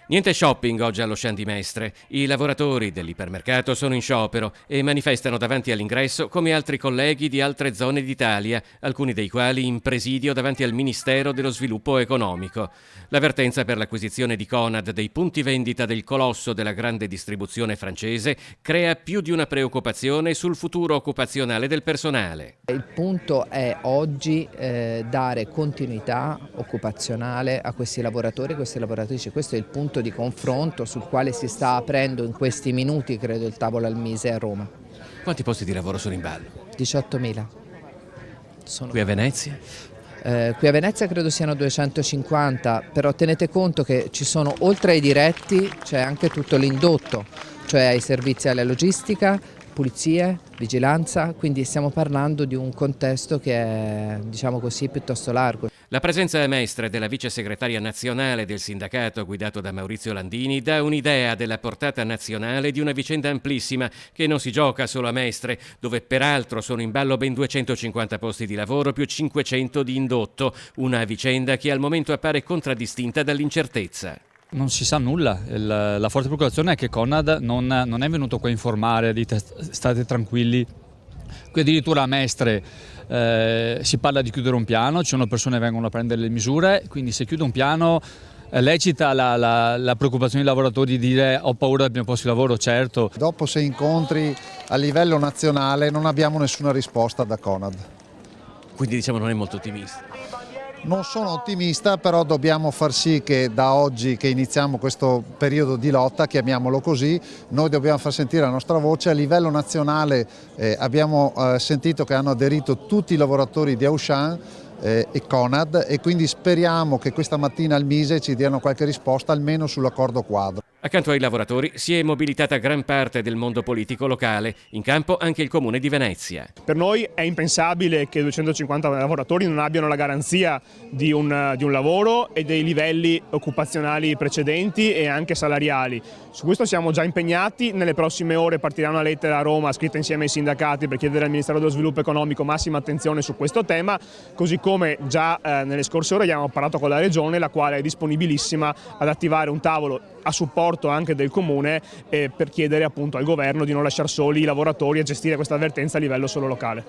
Niente shopping oggi allo Champ di Mestre. I lavoratori dell'ipermercato sono in sciopero e manifestano davanti all'ingresso come altri colleghi di altre zone d'Italia, alcuni dei quali in presidio davanti al Ministero dello Sviluppo Economico. L'avvertenza per l'acquisizione di Conad dei punti vendita del colosso della grande distribuzione francese crea più di una preoccupazione sul futuro occupazionale del personale. Il punto è oggi dare continuità occupazionale a questi lavoratori e queste lavoratrici. Questo è il punto di confronto sul quale si sta aprendo in questi minuti, credo, il tavolo al Mise a Roma. Quanti posti di lavoro sono in ballo? 18.000. Qui a Venezia? Qui a Venezia credo siano 250, però tenete conto che ci sono, oltre ai diretti, c'è anche tutto l'indotto, cioè i servizi alla logistica, pulizie, vigilanza, quindi stiamo parlando di un contesto che è, diciamo così, piuttosto largo. La presenza a Mestre della vice segretaria nazionale del sindacato guidato da Maurizio Landini dà un'idea della portata nazionale di una vicenda amplissima che non si gioca solo a Mestre, dove peraltro sono in ballo ben 250 posti di lavoro più 500 di indotto, una vicenda che al momento appare contraddistinta dall'incertezza. Non si sa nulla, la forte preoccupazione è che Conad non è venuto qua a informare, dite state tranquilli. Qui addirittura a Mestre si parla di chiudere un piano, ci sono persone che vengono a prendere le misure, quindi se chiude un piano lecita la preoccupazione dei lavoratori di dire ho paura del mio posto di lavoro, certo. Dopo 6 incontri a livello nazionale non abbiamo nessuna risposta da Conad. Quindi diciamo non è molto ottimista. Non sono ottimista, però dobbiamo far sì che da oggi che iniziamo questo periodo di lotta, chiamiamolo così, noi dobbiamo far sentire la nostra voce. A livello nazionale abbiamo sentito che hanno aderito tutti i lavoratori di Auchan e Conad e quindi speriamo che questa mattina al Mise ci diano qualche risposta almeno sull'accordo quadro. Accanto ai lavoratori si è mobilitata gran parte del mondo politico locale, in campo anche il Comune di Venezia. Per noi è impensabile che 250 lavoratori non abbiano la garanzia di un lavoro e dei livelli occupazionali precedenti e anche salariali. Su questo siamo già impegnati, nelle prossime ore partirà una lettera a Roma scritta insieme ai sindacati per chiedere al Ministero dello Sviluppo Economico massima attenzione su questo tema, così come già nelle scorse ore abbiamo parlato con la Regione, la quale è disponibilissima ad attivare un tavolo a supporto anche del Comune per chiedere appunto al Governo di non lasciare soli i lavoratori a gestire questa avvertenza a livello solo locale.